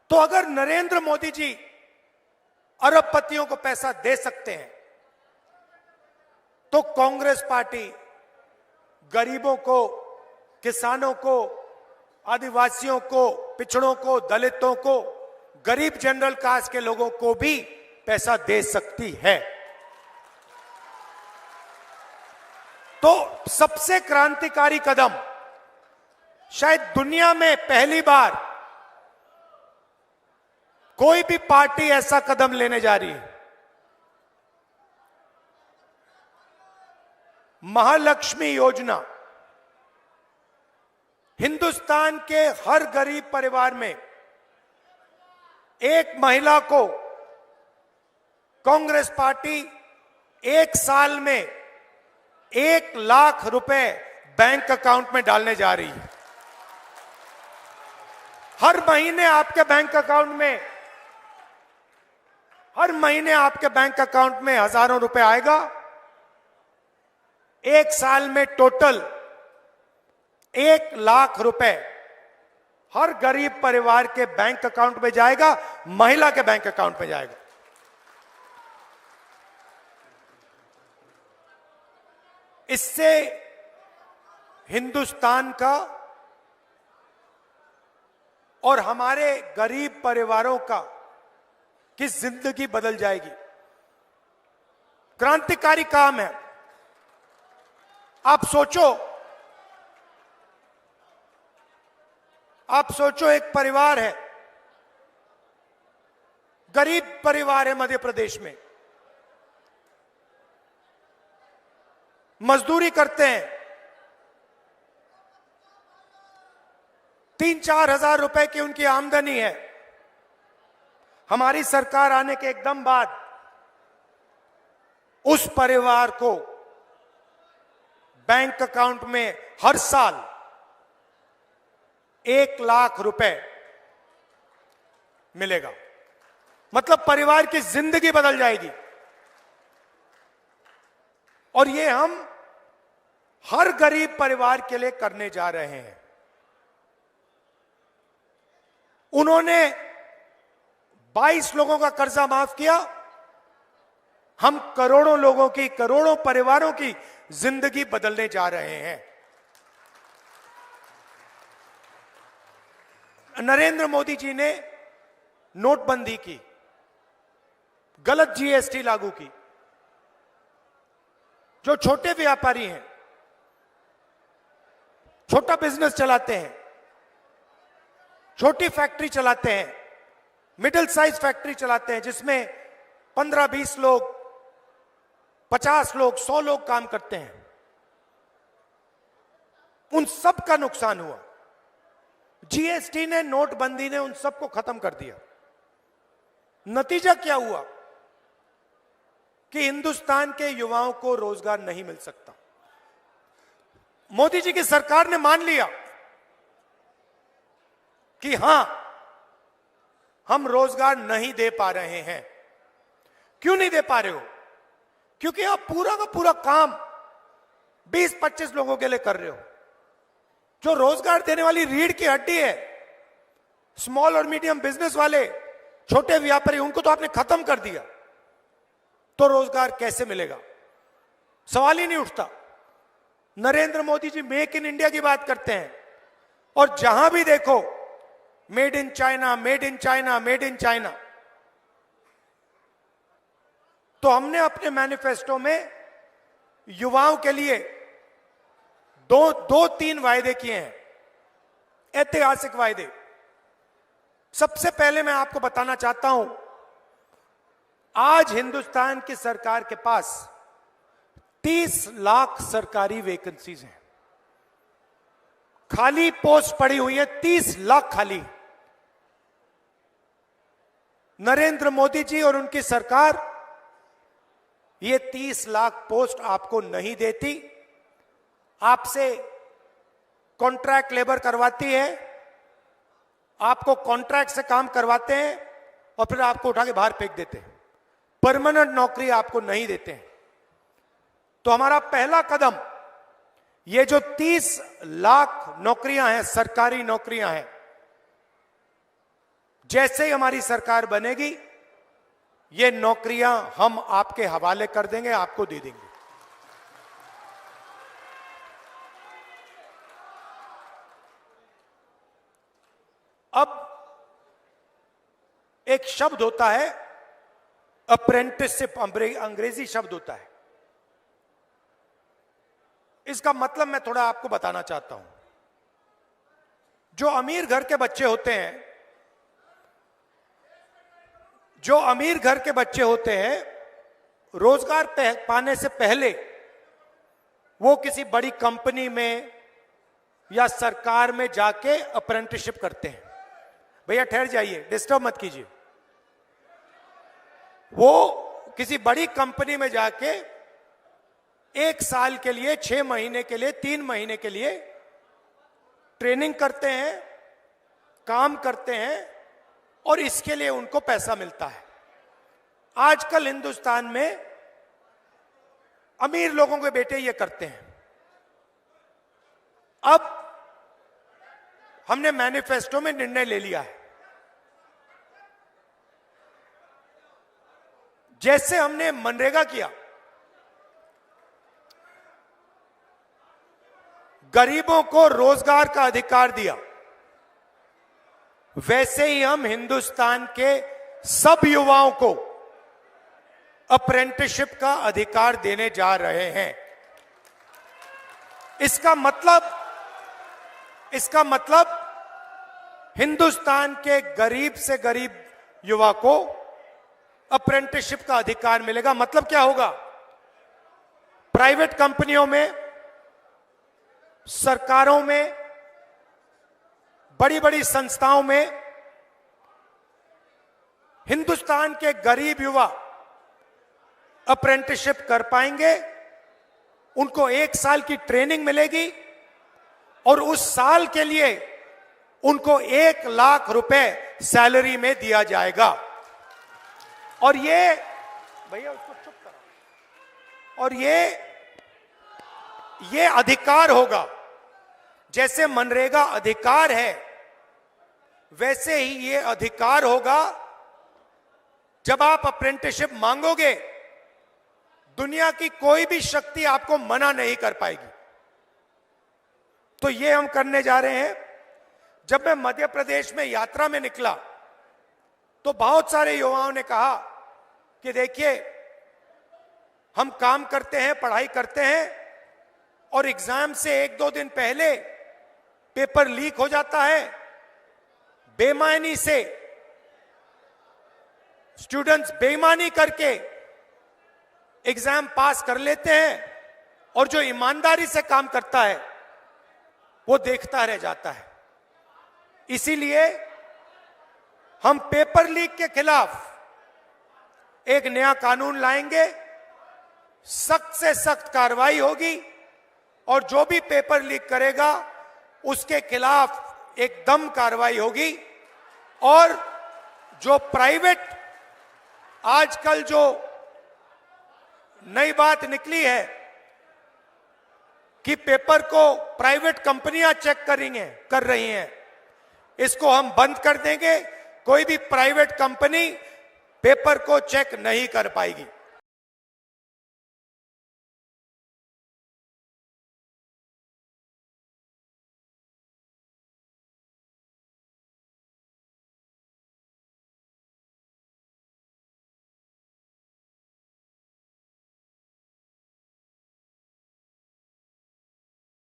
तो अगर नरेंद्र मोदी जी अरबपतियों को पैसा दे सकते हैं तो कांग्रेस पार्टी गरीबों को, किसानों को, आदिवासियों को, पिछड़ों को, दलितों को, गरीब जनरल कास्ट के लोगों को भी पैसा दे सकती है। तो सबसे क्रांतिकारी कदम, शायद दुनिया में पहली बार कोई भी पार्टी ऐसा कदम लेने जा रही है। महालक्ष्मी योजना हिंदुस्तान के हर गरीब परिवार में एक महिला को कांग्रेस पार्टी 1 साल में 1 लाख रुपए बैंक अकाउंट में डालने जा रही है। हर महीने आपके बैंक अकाउंट में, हर महीने आपके बैंक अकाउंट में हजारों रुपए आएगा। 1 साल में टोटल 1 लाख रुपए हर गरीब परिवार के बैंक अकाउंट में जाएगा, महिला के बैंक अकाउंट में जाएगा। इससे हिंदुस्तान का और हमारे गरीब परिवारों का की जिंदगी बदल जाएगी। क्रांतिकारी काम है। आप सोचो एक परिवार है, गरीब परिवार है मध्य प्रदेश में, मजदूरी करते हैं, 3-4 हजार रुपए की उनकी आमदनी है। हमारी सरकार आने के एकदम बाद उस परिवार को बैंक अकाउंट में हर साल 1 लाख रुपए मिलेगा। मतलब परिवार की जिंदगी बदल जाएगी। और ये हम हर गरीब परिवार के लिए करने जा रहे हैं। उन्होंने 22 लोगों का कर्जा माफ किया। हम करोड़ों लोगों की, करोड़ों परिवारों की जिंदगी बदलने जा रहे हैं। नरेंद्र मोदी जी ने नोटबंदी की, गलत जीएसटी लागू की। जो छोटे व्यापारी हैं, छोटा बिजनेस चलाते हैं, छोटी फैक्ट्री चलाते हैं, मिडिल साइज फैक्ट्री चलाते हैं, जिसमें 15-20 लोग, 50 लोग, 100 लोग काम करते हैं, उन सब का नुकसान हुआ। जीएसटी ने, नोटबंदी ने उन सबको खत्म कर दिया। नतीजा क्या हुआ कि हिंदुस्तान के युवाओं को रोजगार नहीं मिल सकता। मोदी जी की सरकार ने मान लिया कि हां, हम रोजगार नहीं दे पा रहे हैं। क्यों नहीं दे पा रहे हो? क्योंकि आप पूरा का पूरा काम 20-25 लोगों के लिए कर रहे हो। जो रोजगार देने वाली रीढ़ की हड्डी है, स्मॉल और मीडियम बिजनेस वाले, छोटे व्यापारी, उनको तो आपने खत्म कर दिया। तो रोजगार कैसे मिलेगा? सवाल ही नहीं उठता। Narendra Modi ji make in India की बात करते हैं, और जहां भी देखो made in China, made in China, made in China. तो हमने अपने मैनिफेस्टो में युवाओं के लिए 2-3 वायदे किए हैं, ऐतिहासिक वायदे। सबसे पहले मैं आपको बताना चाहता हूं, आज हिंदुस्तान की सरकार के पास 30 लाख सरकारी वैकेंसीज हैं। खाली पोस्ट पड़ी हुई है 30 लाख खाली। नरेंद्र मोदी जी और उनकी सरकार ये 30 लाख पोस्ट आपको नहीं देती, आपसे कॉन्ट्रैक्ट लेबर करवाती है, आपको कॉन्ट्रैक्ट से काम करवाते हैं और फिर आपको उठा के बाहर फेंक देते हैं। परमानेंट नौकरी आपको नहीं देते हैं। तो हमारा पहला कदम, ये जो 30 लाख नौकरियां हैं, सरकारी नौकरियां हैं, जैसे ही हमारी सरकार बनेगी, ये नौकरियां हम आपके हवाले कर देंगे, आपको दे देंगे। अब एक शब्द होता है अप्रेंटिसशिप, अंग्रेजी शब्द होता है। इसका मतलब मैं थोड़ा आपको बताना चाहता हूं। जो अमीर घर के बच्चे होते हैं, रोजगार पाने से पहले वो किसी बड़ी कंपनी में या सरकार में जाके अप्रेंटिसशिप करते हैं। भैया ठहर जाइए, डिस्टर्ब मत कीजिए। वो किसी बड़ी कंपनी में जाके 1 साल के लिए, 6 महीने के लिए, 3 महीने के लिए ट्रेनिंग करते हैं, काम करते हैं, और इसके लिए उनको पैसा मिलता है। आजकल हिंदुस्तान में अमीर लोगों के बेटे ये करते हैं। अब हमने मैनिफेस्टो में निर्णय ले लिया है, जैसे हमने मनरेगा किया, गरीबों को रोजगार का अधिकार दिया, वैसे ही हम हिंदुस्तान के सब युवाओं को अप्रेंटिसशिप का अधिकार देने जा रहे हैं। इसका मतलब हिंदुस्तान के गरीब से गरीब युवा को अप्रेंटिसशिप का अधिकार मिलेगा। मतलब क्या होगा? प्राइवेट कंपनियों में, सरकारों में, बड़ी बड़ी संस्थाओं में हिंदुस्तान के गरीब युवा अप्रेंटिसशिप कर पाएंगे। उनको 1 साल की ट्रेनिंग मिलेगी और उस साल के लिए उनको 1 लाख रुपए सैलरी में दिया जाएगा। और ये, भैया उसको चुप करो, और ये अधिकार होगा। जैसे मनरेगा अधिकार है, वैसे ही ये अधिकार होगा। जब आप अप्रेंटिसशिप मांगोगे, दुनिया की कोई भी शक्ति आपको मना नहीं कर पाएगी। तो ये हम करने जा रहे हैं। जब मैं मध्य प्रदेश में यात्रा में निकला, तो बहुत सारे युवाओं ने कहा कि देखिए, हम काम करते हैं, पढ़ाई करते हैं, और एग्जाम से 1-2 दिन पहले पेपर लीक हो जाता है। बेईमानी से स्टूडेंट्स बेईमानी करके एग्जाम पास कर लेते हैं, और जो ईमानदारी से काम करता है वो देखता रह जाता है। इसीलिए हम पेपर लीक के खिलाफ एक नया कानून लाएंगे। सख्त से सख्त कार्रवाई होगी, और जो भी पेपर लीक करेगा उसके खिलाफ एकदम कार्रवाई होगी। और जो प्राइवेट, आजकल जो नई बात निकली है कि पेपर को प्राइवेट कंपनियां चेक कर रही हैं, इसको हम बंद कर देंगे। कोई भी प्राइवेट कंपनी पेपर को चेक नहीं कर पाएगी।